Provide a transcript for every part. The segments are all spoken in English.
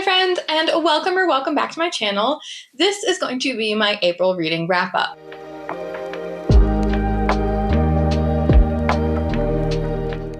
friends, and welcome or welcome back to my channel. This is going to be my April reading wrap-up.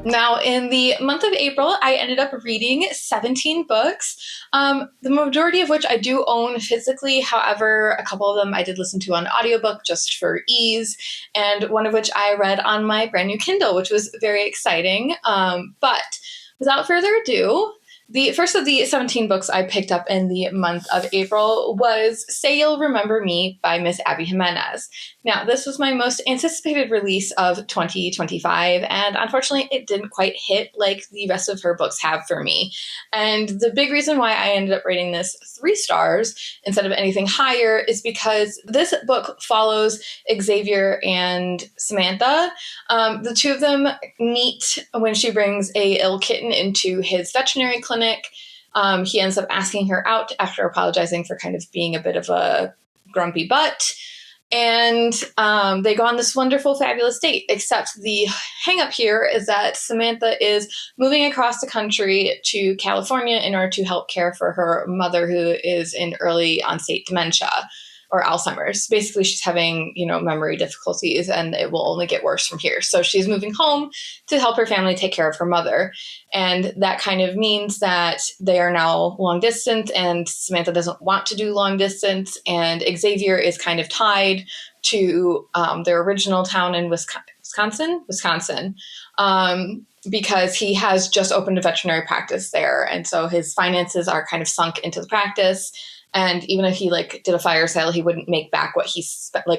Now, in the month of April, I ended up reading 17 books, the majority of which I do own physically. However, a couple of them I did listen to on audiobook just for ease, and one of which I read on my brand new Kindle, which was very exciting. But without further ado, the first of the 17 books I picked up in the month of April was Say You'll Remember Me by Miss Abby Jimenez. Now, this was my most anticipated release of 2025, and unfortunately it didn't quite hit like the rest of her books have for me. And the big reason why I ended up rating this 3 stars instead of anything higher is because this book follows Xavier and Samantha. The two of them meet when she brings a ill kitten into his veterinary clinic. He ends up asking her out after apologizing for kind of being a bit of a grumpy butt. And they go on this wonderful, fabulous date, except the hang up here is that Samantha is moving across the country to California in order to help care for her mother, who is in early on-state dementia or Alzheimer's. Basically, she's having, memory difficulties, and it will only get worse from here. So she's moving home to help her family take care of her mother. And that kind of means that they are now long distance, and Samantha doesn't want to do long distance, and Xavier is kind of tied to their original town in Wisconsin, because he has just opened a veterinary practice there. And so his finances are kind of sunk into the practice. And even if he did a fire sale, he wouldn't make back what he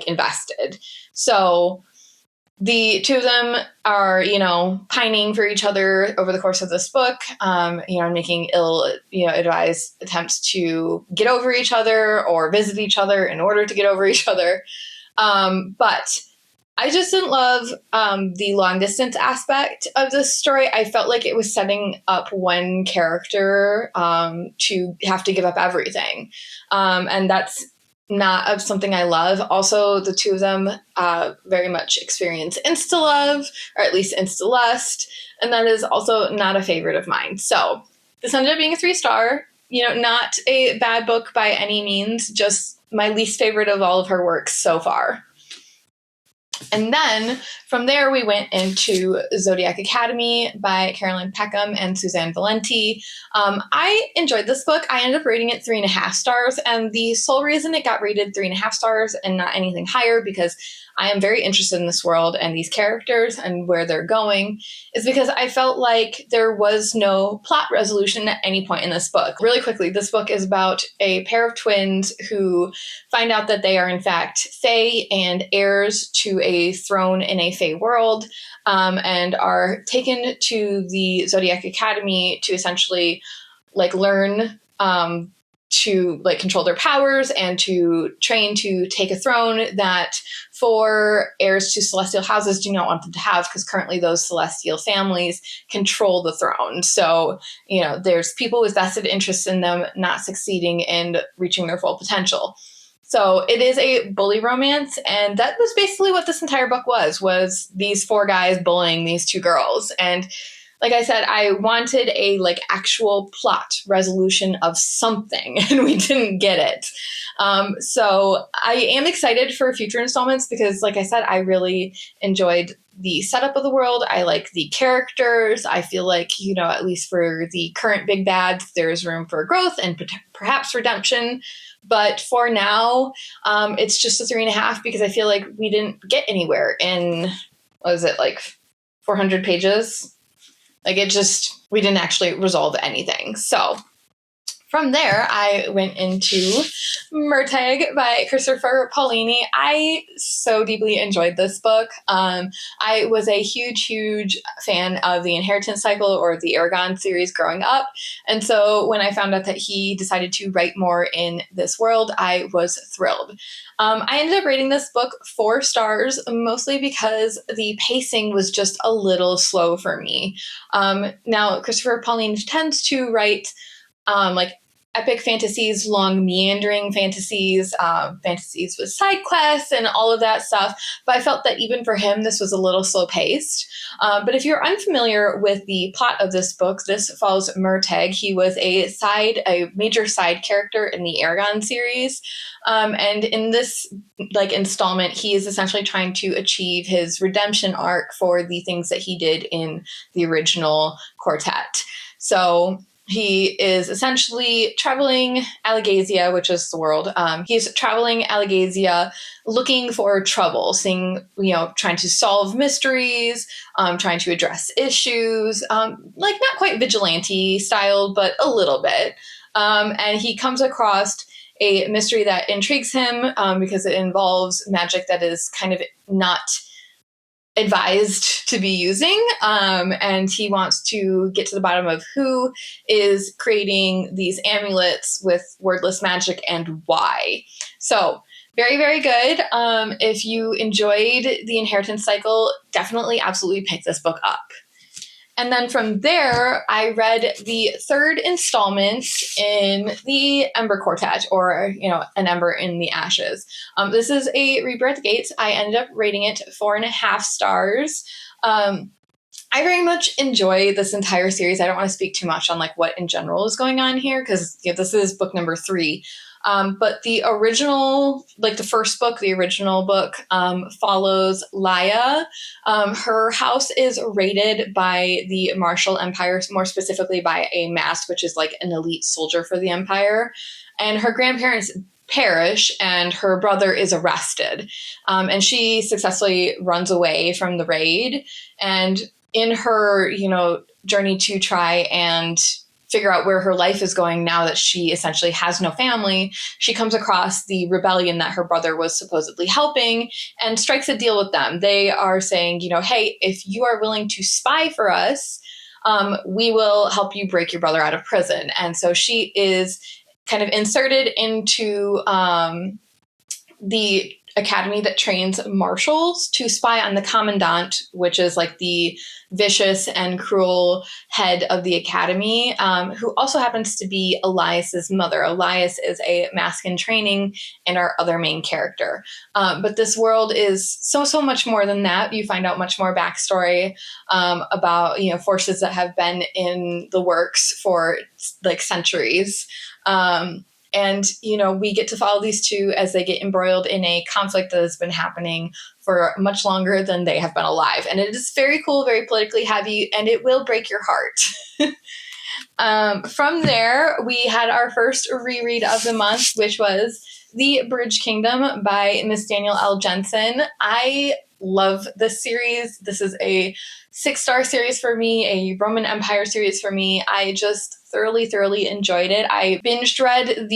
invested. So the two of them are, pining for each other over the course of this book, making ill-advised attempts to get over each other or visit each other in order to get over each other. But I just didn't love the long distance aspect of this story. I felt like it was setting up one character to have to give up everything. And that's not something I love. Also, the two of them very much experience insta-love, or at least insta-lust. And that is also not a favorite of mine. So this ended up being a 3-star. Not a bad book by any means, just my least favorite of all of her works so far. And then from there, we went into Zodiac Academy by Carolyn Peckham and Suzanne Valenti. I enjoyed this book. I ended up rating it 3.5 stars. And the sole reason it got rated 3.5 stars and not anything higher, because I am very interested in this world and these characters and where they're going, is because I felt like there was no plot resolution at any point in this book. Really quickly, this book is about a pair of twins who find out that they are in fact fae and heirs to a throne in a fae world, and are taken to the Zodiac Academy to essentially learn to control their powers and to train to take a throne that 4 heirs to celestial houses do not want them to have, because currently those celestial families control the throne. So, there's people with vested interests in them not succeeding in reaching their full potential. So it is a bully romance, and that was basically what this entire book was these 4 guys bullying these 2 girls. And like I said, I wanted a actual plot resolution of something, and we didn't get it. So I am excited for future installments because, like I said, I really enjoyed the setup of the world. I like the characters. I feel like, at least for the current big bads, there's room for growth and perhaps redemption. But for now, it's just a 3.5 because I feel like we didn't get anywhere in, 400 pages? We didn't actually resolve anything. So from there, I went into Murtagh by Christopher Paolini. I so deeply enjoyed this book. I was a huge fan of the Inheritance Cycle or the Aragon series growing up. And so when I found out that he decided to write more in this world, I was thrilled. I ended up rating this book 4 stars, mostly because the pacing was just a little slow for me. Now, Christopher Paolini tends to write epic fantasies, long meandering fantasies, fantasies with side quests and all of that stuff. But I felt that even for him, this was a little slow paced. But if you're unfamiliar with the plot of this book, this follows Murtagh. He was a major side character in the Aragon series. And in this installment, he is essentially trying to achieve his redemption arc for the things that he did in the original quartet. So he is essentially traveling Alagasia, which is the world. He's traveling Alagasia looking for trouble, trying to solve mysteries, trying to address issues, not quite vigilante styled, but a little bit. And he comes across a mystery that intrigues him because it involves magic that is kind of not advised to be using. And he wants to get to the bottom of who is creating these amulets with wordless magic and why. So very, very good. If you enjoyed the Inheritance Cycle, definitely absolutely pick this book up. And then from there, I read the third installment in the Ember Quartet, or, An Ember in the Ashes. This is a Reaper at the Gates. I ended up rating it 4.5 stars. I very much enjoy this entire series. I don't want to speak too much on what in general is going on here, because this is book number 3. But the original, the first book, the original book, follows Laia. Her house is raided by the Martial Empire, more specifically by a Mask, which is an elite soldier for the Empire. And her grandparents perish, and her brother is arrested. And she successfully runs away from the raid. And in her, journey to try and figure out where her life is going now that she essentially has no family, she comes across the rebellion that her brother was supposedly helping and strikes a deal with them. They are saying, hey, if you are willing to spy for us, we will help you break your brother out of prison. And so she is kind of inserted into the academy that trains marshals to spy on the commandant, which is the vicious and cruel head of the academy, who also happens to be Elias's mother. Elias is a Mask in training and our other main character. But this world is so much more than that. You find out much more backstory about forces that have been in the works for centuries. And, we get to follow these two as they get embroiled in a conflict that has been happening for much longer than they have been alive. And it is very cool, very politically heavy, and it will break your heart. From there, we had our first reread of the month, which was The Bridge Kingdom by Miss Danielle L. Jensen. I love this series. This is a 6-star series for me, a Roman Empire series for me. I just thoroughly enjoyed it. I binge read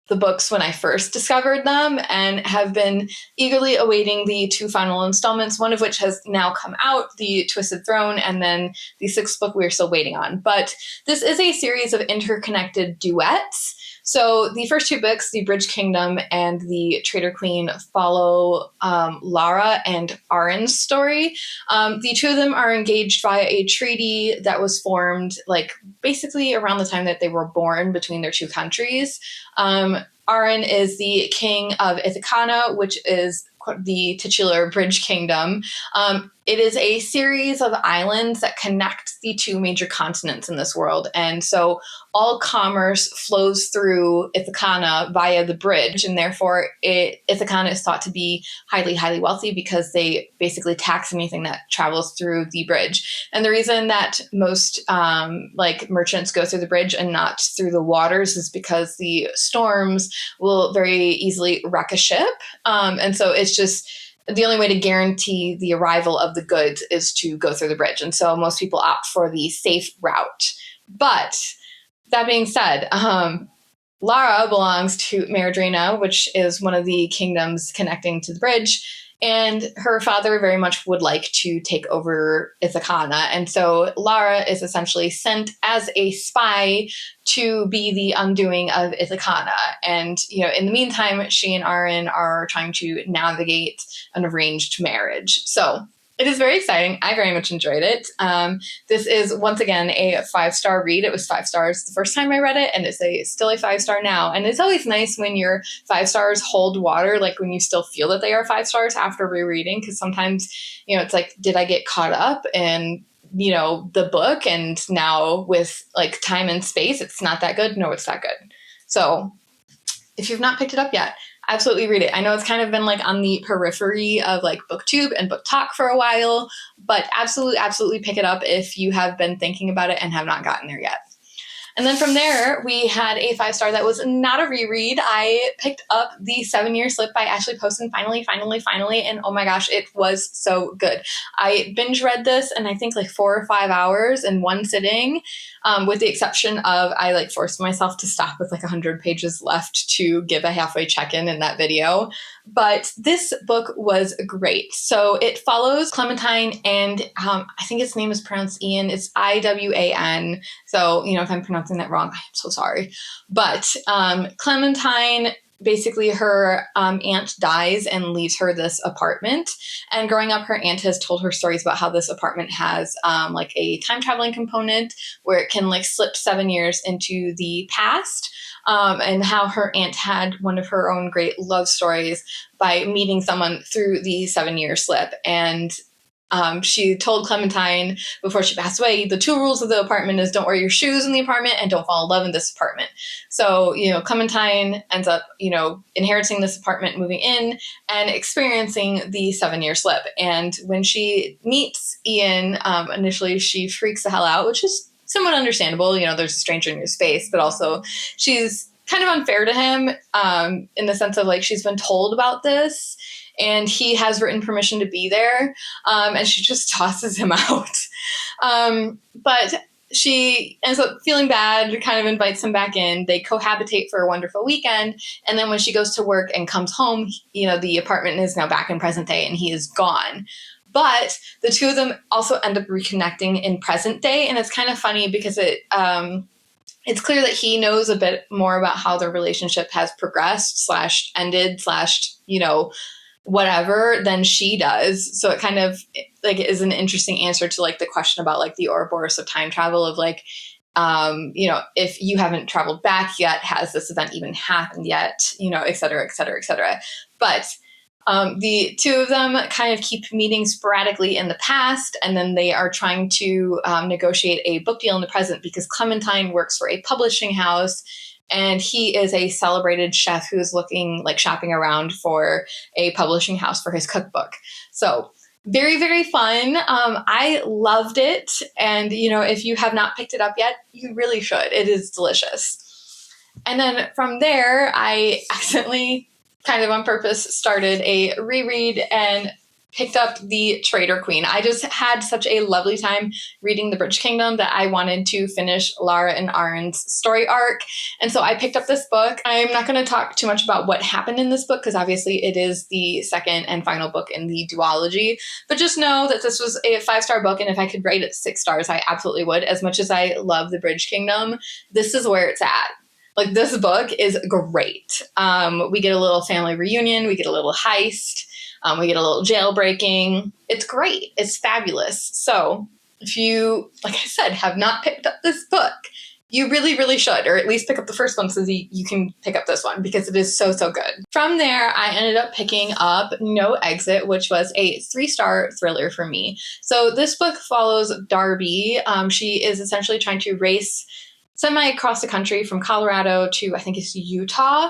the books when I first discovered them and have been eagerly awaiting the 2 final installments, one of which has now come out, The Twisted Throne, and then the 6th book we're still waiting on. But this is a series of interconnected duets. So the first 2 books, The Bridge Kingdom and The Traitor Queen, follow Lara and Arin's story. The 2 of them are engaged via a treaty that was formed basically around the time that they were born between their 2 countries. Arin is the king of Ithacana, which is the titular Bridge Kingdom. It is a series of islands that connect the 2 major continents in this world. And so all commerce flows through Ithacana via the bridge, and therefore Ithacana is thought to be highly wealthy because they basically tax anything that travels through the bridge. And the reason that most merchants go through the bridge and not through the waters is because the storms will very easily wreck a ship. And so it's just the only way to guarantee the arrival of the goods is to go through the bridge. And so most people opt for the safe route. But that being said, Lara belongs to Meridrina, which is one of the kingdoms connecting to the bridge. And her father very much would like to take over Ithacana. And so Lara is essentially sent as a spy to be the undoing of Ithacana. And, in the meantime, she and Arin are trying to navigate an arranged marriage. So It is very exciting. I very much enjoyed it. This is, once again, a 5-star read. It was 5 stars the first time I read it, and it's still a 5-star now. And it's always nice when your 5 stars hold water, like when you still feel that they are 5 stars after rereading, because sometimes, it's like, did I get caught up in, the book, and now with like time and space, it's not that good? No, it's that good. So if you've not picked it up yet, absolutely read it. I know it's kind of been like on the periphery of like BookTube and Book Talk for a while, but absolutely pick it up if you have been thinking about it and have not gotten there yet. And then from there, we had a 5-star that was not a reread. I picked up The 7-Year Slip by Ashley Poston finally. And oh my gosh, it was so good. I binge read this in I think like 4 or 5 hours in one sitting, with the exception of I like forced myself to stop with like 100 pages left to give a halfway check-in in that video. But this book was great. So it follows Clementine and I think his name is pronounced Ian. It's Iwan. So, if I'm pronouncing that wrong, I'm so sorry. But Clementine, basically her aunt dies and leaves her this apartment. And growing up, her aunt has told her stories about how this apartment has like a time traveling component where it can like slip 7 years into the past. And how her aunt had one of her own great love stories by meeting someone through the 7-year slip. And she told Clementine before she passed away, the 2 rules of the apartment is don't wear your shoes in the apartment and don't fall in love in this apartment. So, Clementine ends up, inheriting this apartment, moving in and experiencing the 7-year slip. And when she meets Ian, initially she freaks the hell out, which is somewhat understandable. There's a stranger in your space, but also she's kind of unfair to him in the sense of like she's been told about this and he has written permission to be there, and she just tosses him out. But she ends up feeling bad, kind of invites him back in. They cohabitate for a wonderful weekend, and then when she goes to work and comes home, the apartment is now back in present day and he is gone. But the 2 of them also end up reconnecting in present day. And it's kind of funny because it's clear that he knows a bit more about how their relationship has progressed / ended / whatever than she does. So it kind of like is an interesting answer to like the question about like the Ouroboros of time travel of like, if you haven't traveled back yet, has this event even happened yet? Et cetera, et cetera, et cetera. But the 2 of them kind of keep meeting sporadically in the past, and then they are trying to negotiate a book deal in the present because Clementine works for a publishing house, and he is a celebrated chef who is shopping around for a publishing house for his cookbook. So very, very fun. I loved it. And, if you have not picked it up yet, you really should. It is delicious. And then from there, I accidentally kind of on purpose started a reread and picked up The Traitor Queen. I just had such a lovely time reading The Bridge Kingdom that I wanted to finish Lara and Aron's story arc. And so I picked up this book. I'm not going to talk too much about what happened in this book because obviously it is the second and final book in the duology. But just know that this was a 5-star book, and if I could rate it 6 stars, I absolutely would. As much as I love The Bridge Kingdom, this is where it's at. Like, this book is great. We get a little family reunion. We get a little heist. We get a little jailbreaking. It's great. It's fabulous. So if you, like I said, have not picked up this book, you really, really should, or at least pick up the first one so that you can pick up this one because it is so, so good. From there, I ended up picking up No Exit, which was a 3-star thriller for me. So this book follows Darby. She is essentially trying to race semi-across the country from Colorado to, I think it's Utah.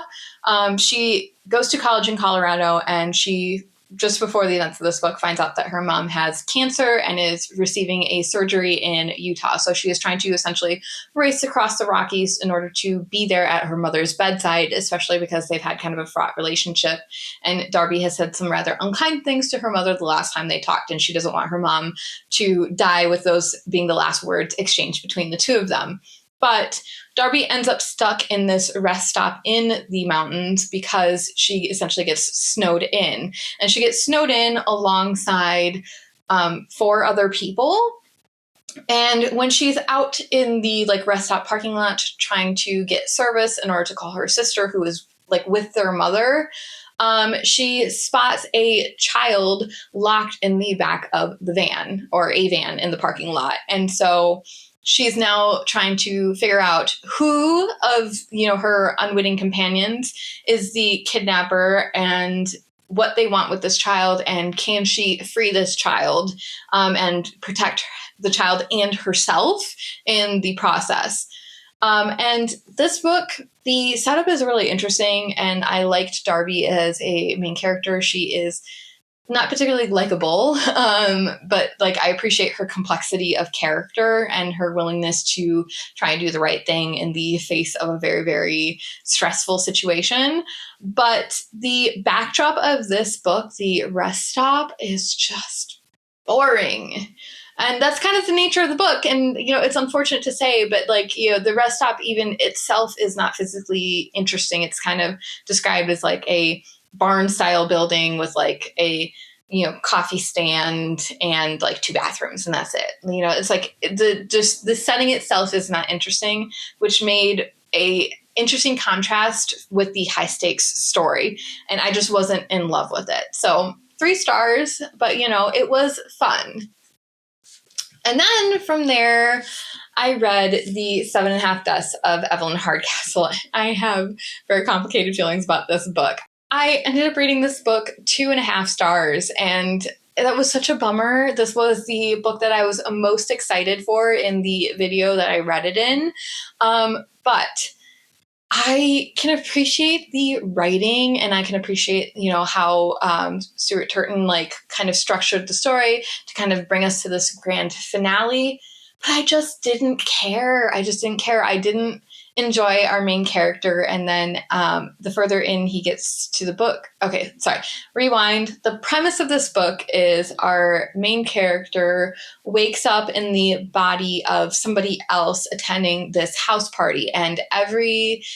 She goes to college in Colorado, and she, just before the events of this book, finds out that her mom has cancer and is receiving a surgery in Utah. So she is trying to essentially race across the Rockies in order to be there at her mother's bedside, especially because they've had kind of a fraught relationship. And Darby has said some rather unkind things to her mother the last time they talked, and she doesn't want her mom to die with those being the last words exchanged between the 2 of them. But Darby ends up stuck in this rest stop in the mountains because she essentially gets snowed in. And she gets snowed in alongside 4 other people. And when she's out in the rest stop parking lot trying to get service in order to call her sister, who is with their mother, she spots a child locked in the back of the van, or a van in the parking lot. And so she's now trying to figure out who of, her unwitting companions is the kidnapper, and what they want with this child, and can she free this child, and protect the child and herself in the process. And this book, the setup is really interesting, and I liked Darby as a main character. She is not particularly likable, but I appreciate her complexity of character and her willingness to try and do the right thing in the face of a very, very stressful situation. But the backdrop of this book, the rest stop, is just boring. And that's kind of the nature of the book. And, it's unfortunate to say, but the rest stop even itself is not physically interesting. It's kind of described as a barn style building with a coffee stand and 2 bathrooms, and that's it. It's the setting itself is not interesting, which made a interesting contrast with the high stakes story, and I just wasn't in love with it. So 3 stars, but it was fun. And then from there, I read the 7.5 Deaths of Evelyn Hardcastle. I have very complicated feelings about this book. I ended up reading this book 2.5 stars, and that was such a bummer. This was the book that I was most excited for in the video that I read it in. But I can appreciate the writing, and I can appreciate, how Stuart Turton kind of structured the story to kind of bring us to this grand finale. But I just didn't care. I didn't enjoy our main character. And then the further in he gets to the book. Okay, sorry. Rewind. The premise of this book is our main character wakes up in the body of somebody else attending this house party. And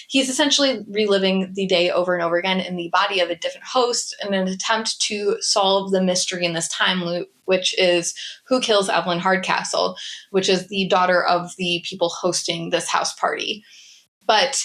he's essentially reliving the day over and over again in the body of a different host in an attempt to solve the mystery in this time loop, which is who kills Evelyn Hardcastle, which is the daughter of the people hosting this house party. But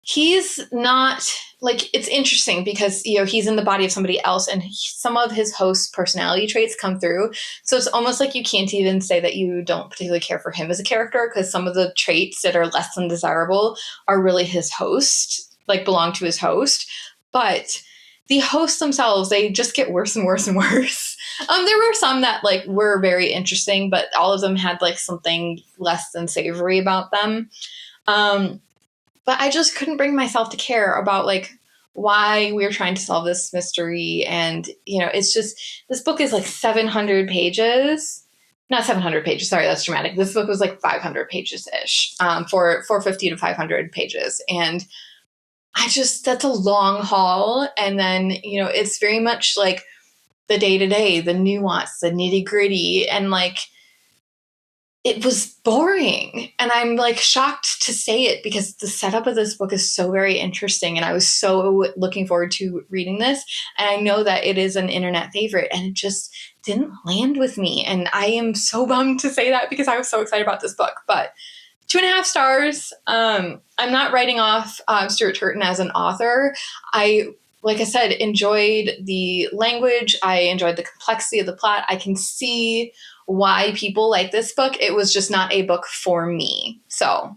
he's not, it's interesting because, he's in the body of somebody else, and some of his host's personality traits come through. So it's almost like you can't even say that you don't particularly care for him as a character, because some of the traits that are less than desirable are really his host, belong to his host. But the hosts themselves, they just get worse and worse and worse. There were some that were very interesting, but all of them had something less than savory about them. But I just couldn't bring myself to care about why we were trying to solve this mystery. And, it's just, this book is 700 pages. Not 700 pages. Sorry, that's dramatic. This book was 500 pages-ish, for 450 to 500 pages. And that's a long haul. And then, it's very much the day-to-day, the nuance, the nitty-gritty. And it was boring. And I'm shocked to say it, because the setup of this book is so very interesting. And I was so looking forward to reading this. And I know that it is an internet favorite, and it just didn't land with me. And I am so bummed to say that, because I was so excited about this book. But 2.5 stars. I'm not writing off Stuart Turton as an author. Like I said, enjoyed the language. I enjoyed the complexity of the plot. I can see why people like this book. It was just not a book for me. So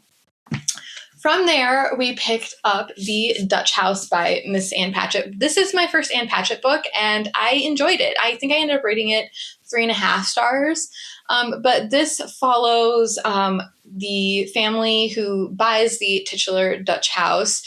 from there, we picked up The Dutch House by Miss Ann Patchett. This is my first Ann Patchett book, and I enjoyed it. I think I ended up rating it 3.5 stars. But this follows the family who buys the titular Dutch house,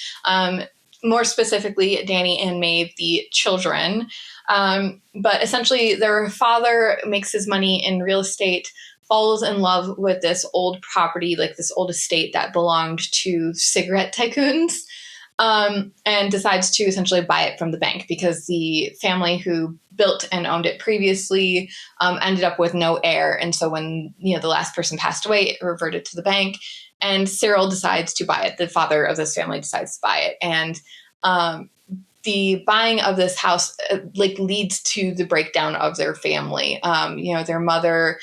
more specifically Danny and Maeve, the children. But essentially their father makes his money in real estate, falls in love with this old property, this old estate that belonged to cigarette tycoons, and decides to essentially buy it from the bank, because the family who built and owned it previously ended up with no heir. And so when the last person passed away, it reverted to the bank, and Cyril decides to buy it. The father of this family decides to buy it. And the buying of this house leads to the breakdown of their family. Their mother,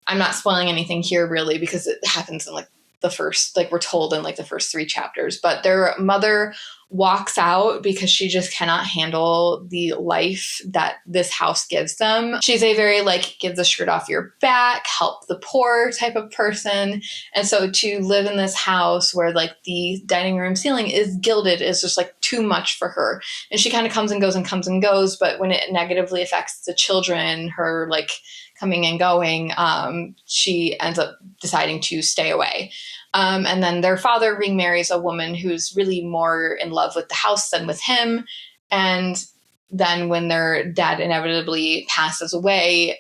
I'm not spoiling anything here really, because it happens in the first, we're told in the first 3 chapters, but their mother walks out because she just cannot handle the life that this house gives them. She's a very like, give the shirt off your back, help the poor type of person. And so to live in this house where like the dining room ceiling is gilded is just like too much for her. And she kind of comes and goes and comes and goes. But when it negatively affects the children, her like coming and going, she ends up deciding to stay away. And then their father remarries a woman who's really more in love with the house than with him. And then when their dad inevitably passes away,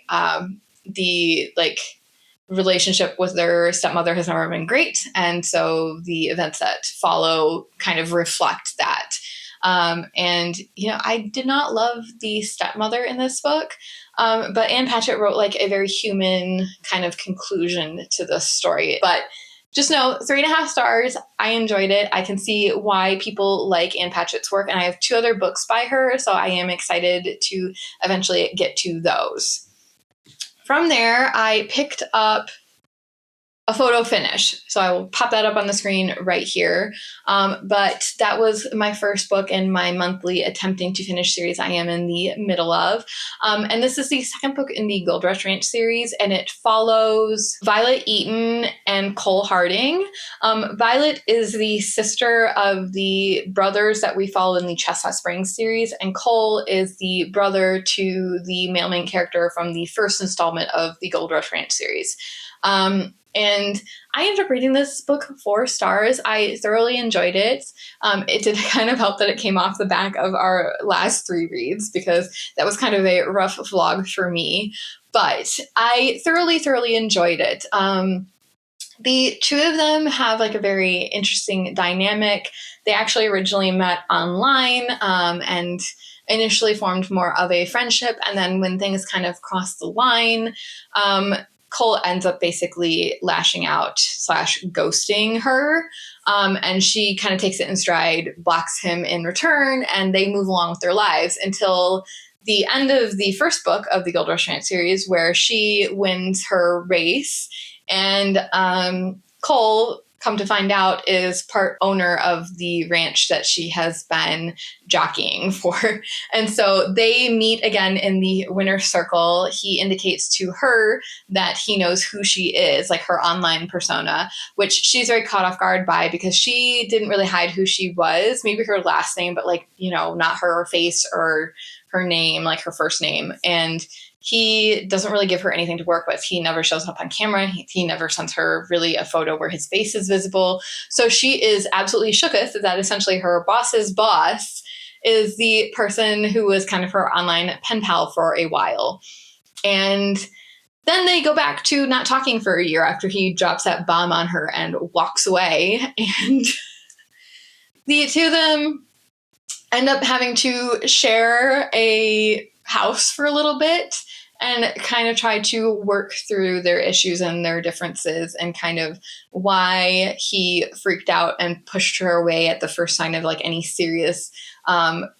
the like relationship with their stepmother has never been great. And so the events that follow kind of reflect that. And, you know, I did not love the stepmother in this book. But Ann Patchett wrote like a very human kind of conclusion to this story. But just know 3.5 stars. I enjoyed it. I can see why people like Ann Patchett's work. And I have 2 other books by her. So I am excited to eventually get to those. From there, I picked up a photo finish. So I will pop that up on the screen right here. But that was my first book in my monthly attempting to finish series I am in the middle of. And this is the second book in the Gold Rush Ranch series, and it follows Violet Eaton and Cole Harding. Violet is the sister of the brothers that we follow in the Chestnut Springs series, and Cole is the brother to the male main character from the first installment of the Gold Rush Ranch series. And I ended up reading this book 4 stars. I thoroughly enjoyed it. It did kind of help that it came off the back of our last 3 reads because that was kind of a rough vlog for me. But I thoroughly enjoyed it. The 2 of them have like a very interesting dynamic. They actually originally met online and initially formed more of a friendship. And then when things kind of crossed the line, Cole ends up basically lashing out / ghosting her. And she kind of takes it in stride, blocks him in return, and they move along with their lives until the end of the first book of the Gold Rush Ranch series, where she wins her race. And Cole, come to find out, is part owner of the ranch that she has been jockeying for. And so they meet again in the winner's circle. He indicates to her that he knows who she is, like her online persona, which she's very caught off guard by because she didn't really hide who she was, maybe her last name, but like, you know, not her face or her name, like her first name. And he doesn't really give her anything to work with. He never shows up on camera. He never sends her really a photo where his face is visible. So she is absolutely shooketh that essentially her boss's boss is the person who was kind of her online pen pal for a while. And then they go back to not talking for a year after he drops that bomb on her and walks away. And the 2 of them end up having to share a house for a little bit and kind of try to work through their issues and their differences and kind of why he freaked out and pushed her away at the first sign of like any serious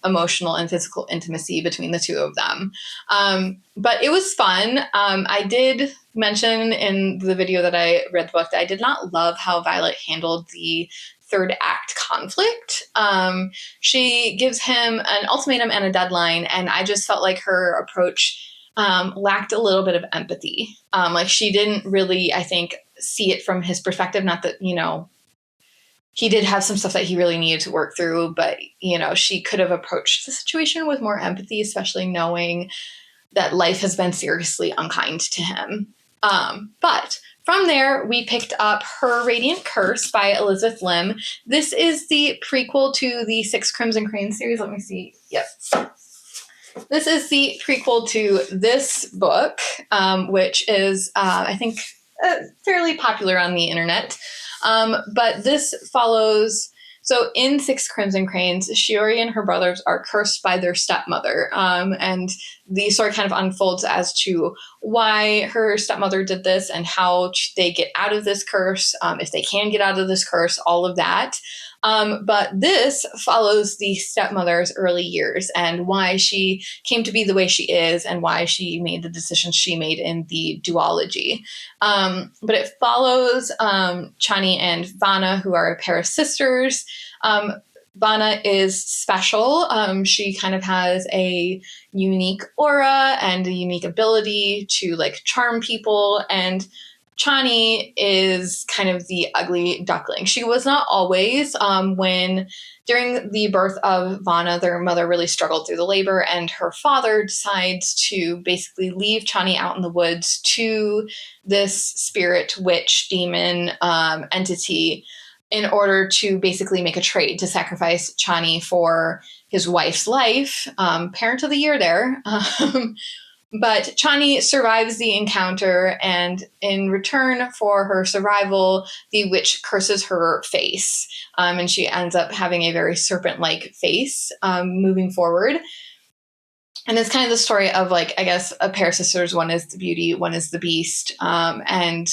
emotional and physical intimacy between the 2 of them. But it was fun. I did mention in the video that I read the book that I did not love how Violet handled the 3rd act conflict. She gives him an ultimatum and a deadline, and I just felt like her approach lacked a little bit of empathy. Like she didn't really, I think, see it from his perspective. Not that, you know, he did have some stuff that he really needed to work through, but, you know, she could have approached the situation with more empathy, especially knowing that life has been seriously unkind to him. But from there, we picked up Her Radiant Curse by Elizabeth Lim. This is the prequel to the 6 Crimson Cranes series. Let me see. Yep. This is the prequel to this book, which is, I think, fairly popular on the internet. But this follows... So in 6 Crimson Cranes, Shiori and her brothers are cursed by their stepmother. And the story kind of unfolds as to why her stepmother did this and how they get out of this curse, if they can get out of this curse, all of that. But this follows the stepmother's early years and why she came to be the way she is and why she made the decisions she made in the duology. But it follows Chani and Vanna, who are a pair of sisters. Vanna is special. She kind of has a unique aura and a unique ability to like charm people, and Chani is kind of the ugly duckling. She was not always. When during the birth of Vanna, their mother really struggled through the labor, and her father decides to basically leave Chani out in the woods to this spirit, witch, demon entity in order to basically make a trade to sacrifice Chani for his wife's life. Parent of the year there. But Chani survives the encounter, and in return for her survival, the witch curses her face, and she ends up having a very serpent-like face moving forward. And it's kind of the story of, like, I guess, a pair of sisters. One is the beauty, one is the beast, and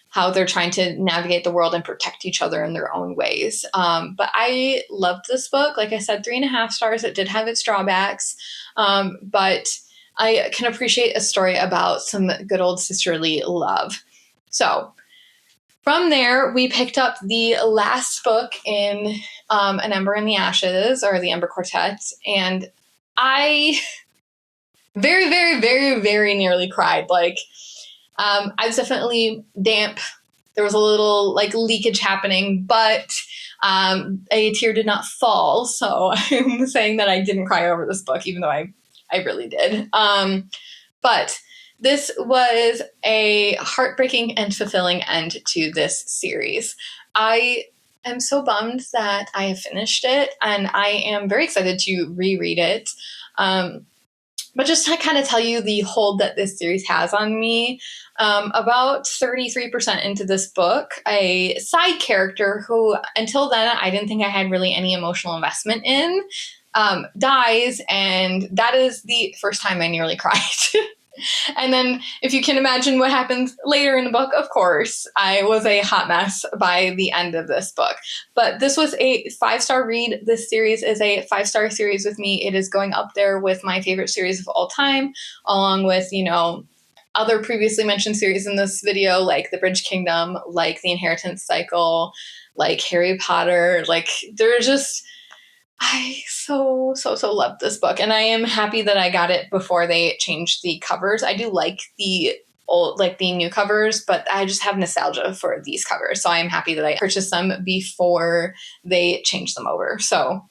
how they're trying to navigate the world and protect each other in their own ways. But I loved this book. Like I said, 3.5 stars. It did have its drawbacks, but I can appreciate a story about some good old sisterly love. So from there, we picked up the last book in An Ember in the Ashes, or the Ember Quartet, and I very, very, very, very nearly cried. Like, I was definitely damp. There was a little like leakage happening, but a tear did not fall. So I'm saying that I didn't cry over this book, even though I really did. But this was a heartbreaking and fulfilling end to this series. I am so bummed that I have finished it, and I am very excited to reread it. But just to kind of tell you the hold that this series has on me, about 33% into this book, a side character who until then I didn't think I had really any emotional investment in, dies, and that is the first time I nearly cried. And then if you can imagine what happens later in the book, of course, I was a hot mess by the end of this book. But this was a 5-star read. This series is a 5-star series with me. It is going up there with my favorite series of all time, along with, you know, other previously mentioned series in this video, like The Bridge Kingdom, like The Inheritance Cycle, like Harry Potter. Like, they're just... I so love this book, and I am happy that I got it before they changed the covers. I do like the old, like the new covers, but I just have nostalgia for these covers, so I am happy that I purchased them before they changed them over. So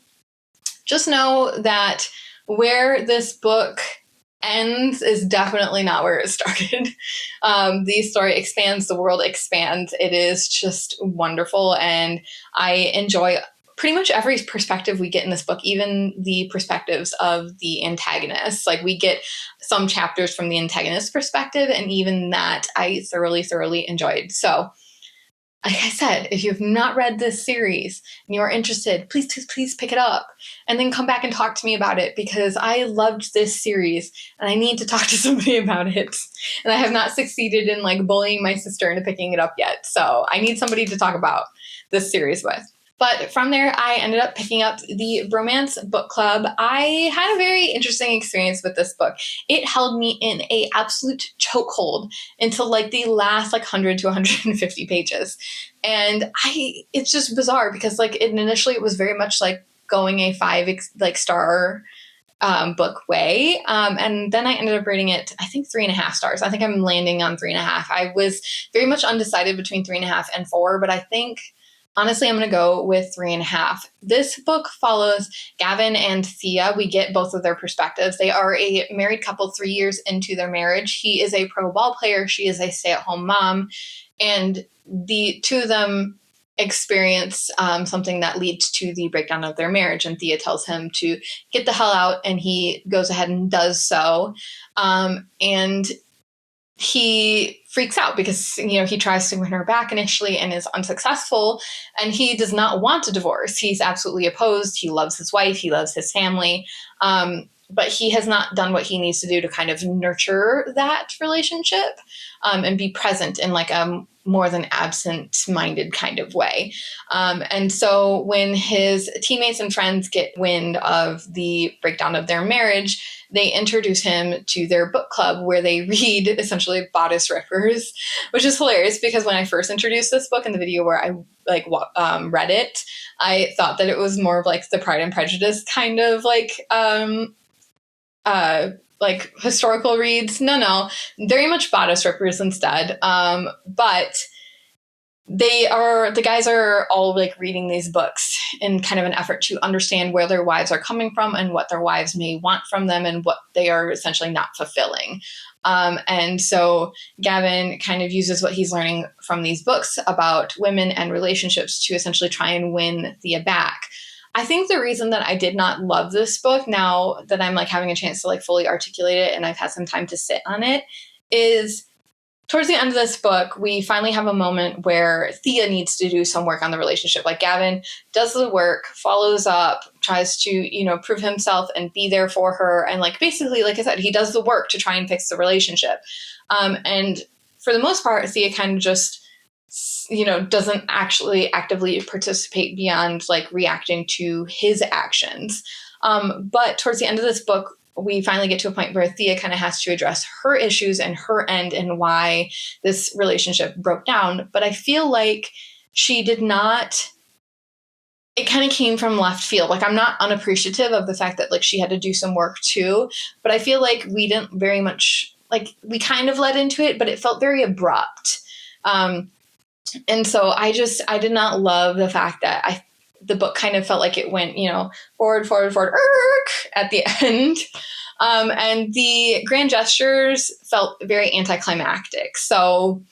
just know that where this book ends is definitely not where it started. The story expands, the world expands. It is just wonderful, and I enjoy pretty much every perspective we get in this book, even the perspectives of the antagonists. Like, we get some chapters from the antagonist perspective, and even that I thoroughly enjoyed. So, like I said, if you have not read this series and you are interested, please pick it up and then come back and talk to me about it, because I loved this series and I need to talk to somebody about it. And I have not succeeded in like bullying my sister into picking it up yet. So I need somebody to talk about this series with. But from there, I ended up picking up the Romance Book Club. I had a very interesting experience with this book. It held me in a absolute chokehold until like the last like 100 to 150 pages. And it's just bizarre because like initially it was very much like going a 5-star book way. And then I ended up rating it, I think 3.5 stars. I think I'm landing on 3.5. I was very much undecided between 3.5 and 4, but I think honestly, I'm going to go with 3.5. This book follows Gavin and Thea. We get both of their perspectives. They are a married couple 3 years into their marriage. He is a pro ball player. She is a stay-at-home mom. And the two of them experience something that leads to the breakdown of their marriage. And Thea tells him to get the hell out, and he goes ahead and does so. And he freaks out because, you know, he tries to win her back initially and is unsuccessful, and he does not want a divorce. He's absolutely opposed. He loves his wife. He loves his family. But he has not done what he needs to do to kind of nurture that relationship and be present in like a more than absent-minded kind of way. And so when his teammates and friends get wind of the breakdown of their marriage, they introduce him to their book club where they read essentially bodice rippers, which is hilarious because when I first introduced this book in the video where I read it, I thought that it was more of like the Pride and Prejudice kind of like historical reads. No, very much bodice rippers instead. But the guys are all like reading these books in kind of an effort to understand where their wives are coming from and what their wives may want from them and what they are essentially not fulfilling. And so Gavin kind of uses what he's learning from these books about women and relationships to essentially try and win Thea back. I think the reason that I did not love this book, now that I'm like having a chance to like fully articulate it and I've had some time to sit on it, is towards the end of this book, we finally have a moment where Thea needs to do some work on the relationship. Like Gavin does the work, follows up, tries to, prove himself and be there for her. And like, basically, like I said, he does the work to try and fix the relationship. And for the most part, Thea kind of just, doesn't actually actively participate beyond like reacting to his actions. But towards the end of this book, we finally get to a point where Thea kind of has to address her issues and her end and why this relationship broke down. But I feel like she did not, it kind of came from left field. Like, I'm not unappreciative of the fact that like she had to do some work too, but I feel like we didn't very much, like we kind of led into it, but it felt very abrupt. And so I did not love the fact that the book kind of felt like it went, forward, at the end. And the grand gestures felt very anticlimactic. So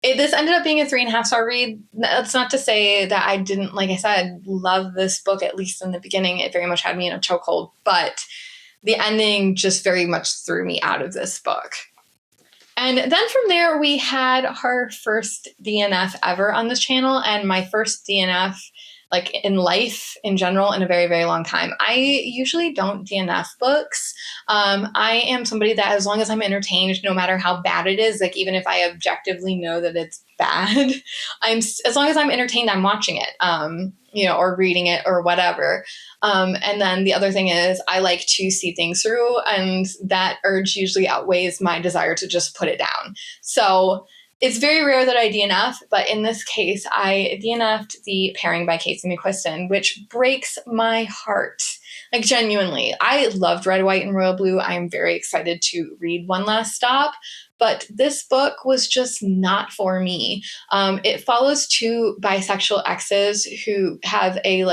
this ended up being a 3.5-star read. That's not to say that I didn't, like I said, love this book, at least in the beginning. It very much had me in a chokehold, but the ending just very much threw me out of this book. And then from there, we had our first DNF ever on this channel, and my first DNF like in life in general in a very, very long time. I usually don't DNF books. I am somebody that as long as I'm entertained, no matter how bad it is, like even if I objectively know that it's bad, as long as I'm entertained, I'm watching it, or reading it or whatever. And then the other thing is I like to see things through, and that urge usually outweighs my desire to just put it down. So it's very rare that I DNF, but in this case, I DNF'd The Pairing by Casey McQuiston, which breaks my heart. Like, genuinely. I loved Red, White, and Royal Blue. I am very excited to read One Last Stop, but this book was just not for me. It follows two bisexual exes who have a,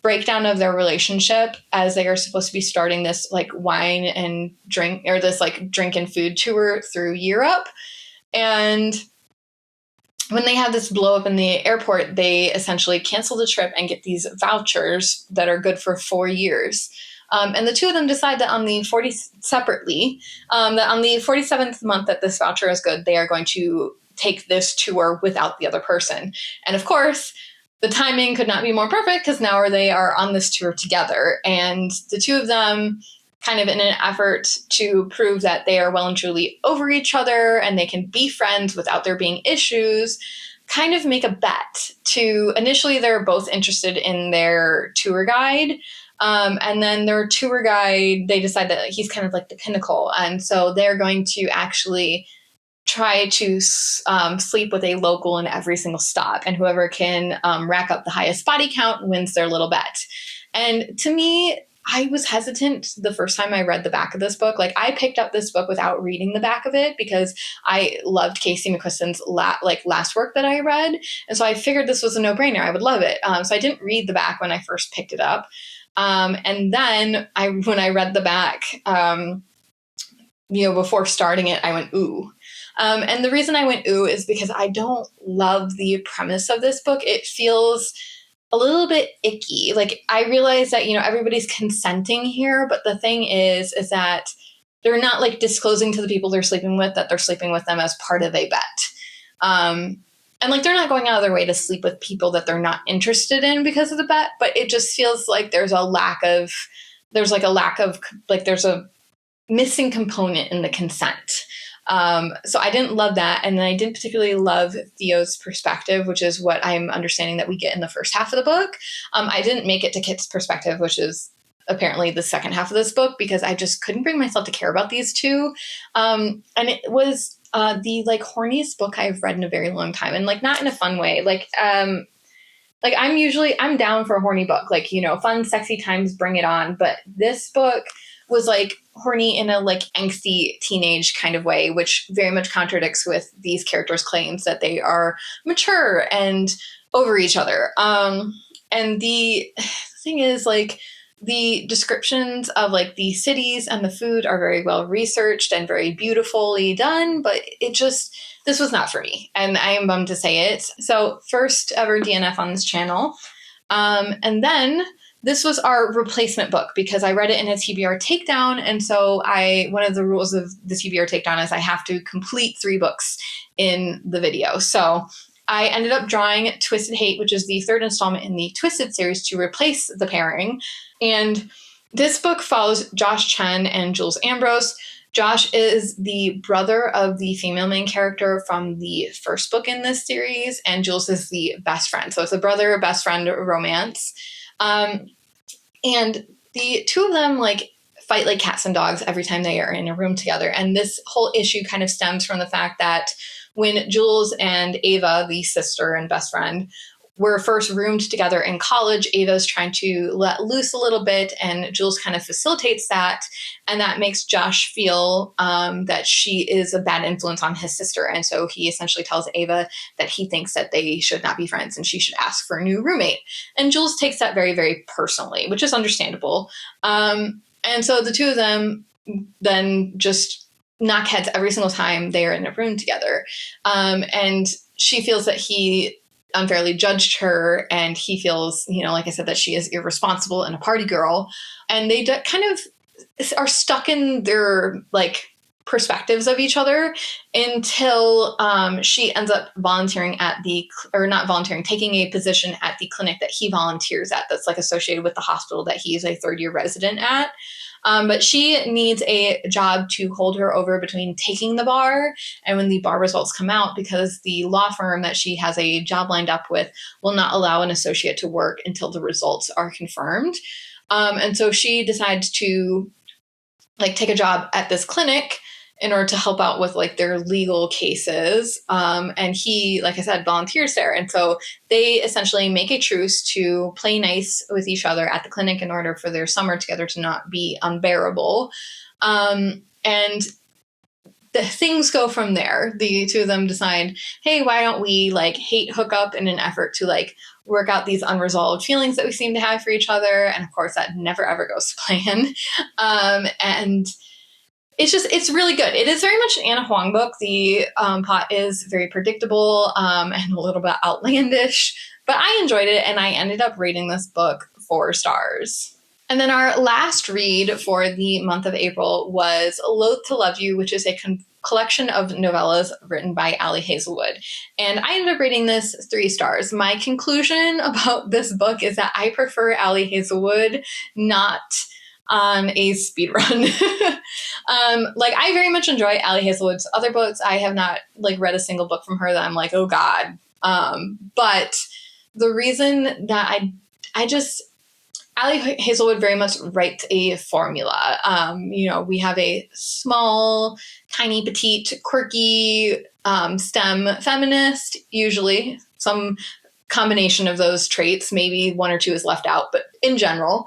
breakdown of their relationship as they are supposed to be starting this, wine and drink, or this, drink and food tour through Europe. And when they have this blow up in the airport, they essentially cancel the trip and get these vouchers that are good for 4 years. And the two of them decide that on the 47th month that this voucher is good, they are going to take this tour without the other person. And of course, the timing could not be more perfect because now they are on this tour together. And the two of them, kind of in an effort to prove that they are well and truly over each other and they can be friends without there being issues, kind of make a bet to, initially they're both interested in their tour guide. And then their tour guide, they decide that he's kind of like the pinnacle. And so they're going to actually try to sleep with a local in every single stop. And whoever can rack up the highest body count wins their little bet. And to me, I was hesitant the first time I read the back of this book. I picked up this book without reading the back of it because I loved Casey McQuiston's last work that I read. And so I figured this was a no-brainer. I would love it. So I didn't read the back when I first picked it up. And then when I read the back, before starting it, I went, ooh. And the reason I went ooh is because I don't love the premise of this book. It feels a little bit icky. I realize that, everybody's consenting here, but the thing is that they're not disclosing to the people they're sleeping with that they're sleeping with them as part of a bet. And they're not going out of their way to sleep with people that they're not interested in because of the bet, but it just feels like there's a missing component in the consent. So I didn't love that. And then I didn't particularly love Theo's perspective, which is what I'm understanding that we get in the first half of the book. I didn't make it to Kit's perspective, which is apparently the second half of this book, because I just couldn't bring myself to care about these two. And it was the horniest book I've read in a very long time. And not in a fun way. like I'm down for a horny book, like, you know, fun, sexy times, bring it on. But this book was like horny in a like angsty teenage kind of way, which very much contradicts with these characters' claims that they are mature and over each other. And the thing is, like, the descriptions of like the cities and the food are very well researched and very beautifully done, but this was not for me, and I am bummed to say it. So, first ever DNF on this channel. And then this was our replacement book because I read it in a TBR takedown. And so one of the rules of the TBR takedown is I have to complete 3 books in the video. So I ended up drawing Twisted Hate, which is the 3rd installment in the Twisted series, to replace the pairing. And this book follows Josh Chen and Jules Ambrose. Josh is the brother of the female main character from the first book in this series, and Jules is the best friend. So it's a brother-best friend romance. And the two of them like fight like cats and dogs every time they are in a room together. And this whole issue kind of stems from the fact that when Jules and Ava, the sister and best friend, were first roomed together in college, Ava's trying to let loose a little bit, and Jules kind of facilitates that. And that makes Josh feel that she is a bad influence on his sister. And so he essentially tells Ava that he thinks that they should not be friends and she should ask for a new roommate. And Jules takes that very, very personally, which is understandable. And so the two of them then just knock heads every single time they are in a room together. And she feels that he unfairly judged her, and he feels, you know, like I said, that she is irresponsible and a party girl. And they kind of are stuck in their like perspectives of each other until she ends up volunteering taking a position at the clinic that he volunteers at, that's like associated with the hospital that he is a 3rd-year resident at. But she needs a job to hold her over between taking the bar and when the bar results come out, because the law firm that she has a job lined up with will not allow an associate to work until the results are confirmed. And so she decides to like take a job at this clinic in order to help out with like their legal cases. And he, like I said, volunteers there. And so they essentially make a truce to play nice with each other at the clinic in order for their summer together to not be unbearable. And the things go from there. The two of them decide, hey, why don't we like hate hook up in an effort to like work out these unresolved feelings that we seem to have for each other. And of course that never ever goes to plan. And it's really good. It is very much an Anna Huang book. The plot is very predictable and a little bit outlandish, but I enjoyed it, and I ended up rating this book 4 stars. And then our last read for the month of April was Loath to Love You, which is a collection of novellas written by Ali Hazelwood. And I ended up rating this 3 stars. My conclusion about this book is that I prefer Ali Hazelwood, not on a speed run. Like I very much enjoy Ali Hazelwood's other books. I have not like read a single book from her that I'm like, oh God. But the reason that Ali Hazelwood very much writes a formula. You know, we have a small, tiny, petite, quirky, STEM feminist, usually some combination of those traits. Maybe 1 or 2 is left out, but in general,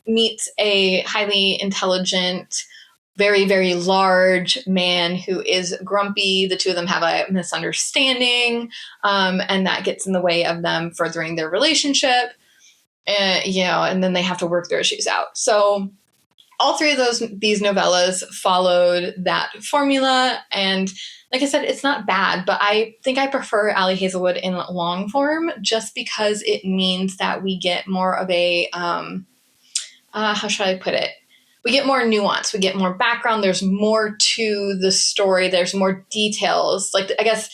meets a highly intelligent, very, very large man who is grumpy. The two of them have a misunderstanding, and that gets in the way of them furthering their relationship. And then they have to work their issues out. So all 3 of these novellas followed that formula. And like I said, it's not bad, but I think I prefer Ali Hazelwood in long form just because it means that we get more of a, how should I put it? We get more nuance. We get more background. There's more to the story. There's more details. Like, I guess,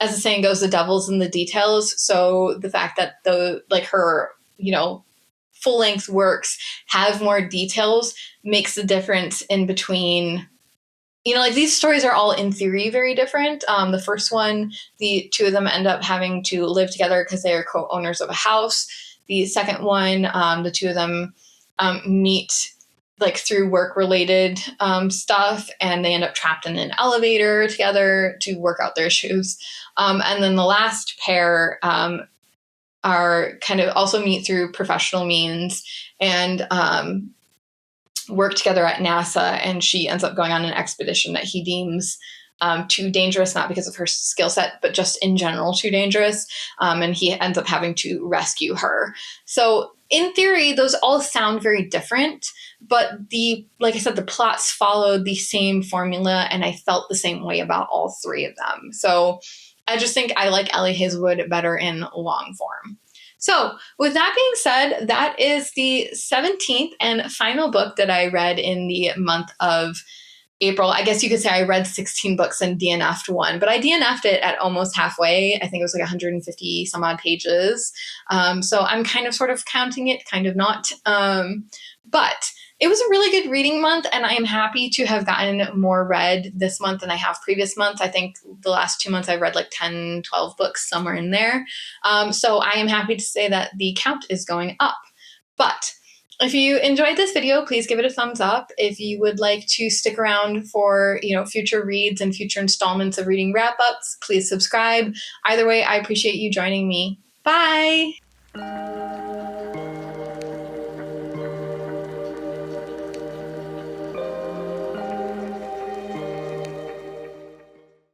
as the saying goes, the devil's in the details. So the fact that her, you know, full-length works have more details makes the difference in between, you know, like these stories are all in theory very different. The first one, the two of them end up having to live together because they are co-owners of a house. The second one, the two of them meet like through work-related stuff, and they end up trapped in an elevator together to work out their issues. And then the last pair are kind of also meet through professional means and work together at NASA. And she ends up going on an expedition that he deems too dangerous, not because of her skill set, but just in general too dangerous. And he ends up having to rescue her. So in theory, those all sound very different, but like I said, the plots followed the same formula, and I felt the same way about all three of them. So I just think I like Ellie Hazelwood better in long form. So with that being said, that is the 17th and final book that I read in the month of April. I guess you could say I read 16 books and DNF'd one, but I DNF'd it at almost halfway. I think it was like 150 some odd pages. So I'm kind of sort of counting it, kind of not. But it was a really good reading month, and I am happy to have gotten more read this month than I have previous months. I think the last 2 months I've read like 10, 12 books, somewhere in there. So I am happy to say that the count is going up. But if you enjoyed this video, please give it a thumbs up. If you would like to stick around for, future reads and future installments of reading wrap-ups, please subscribe. Either way, I appreciate you joining me. Bye!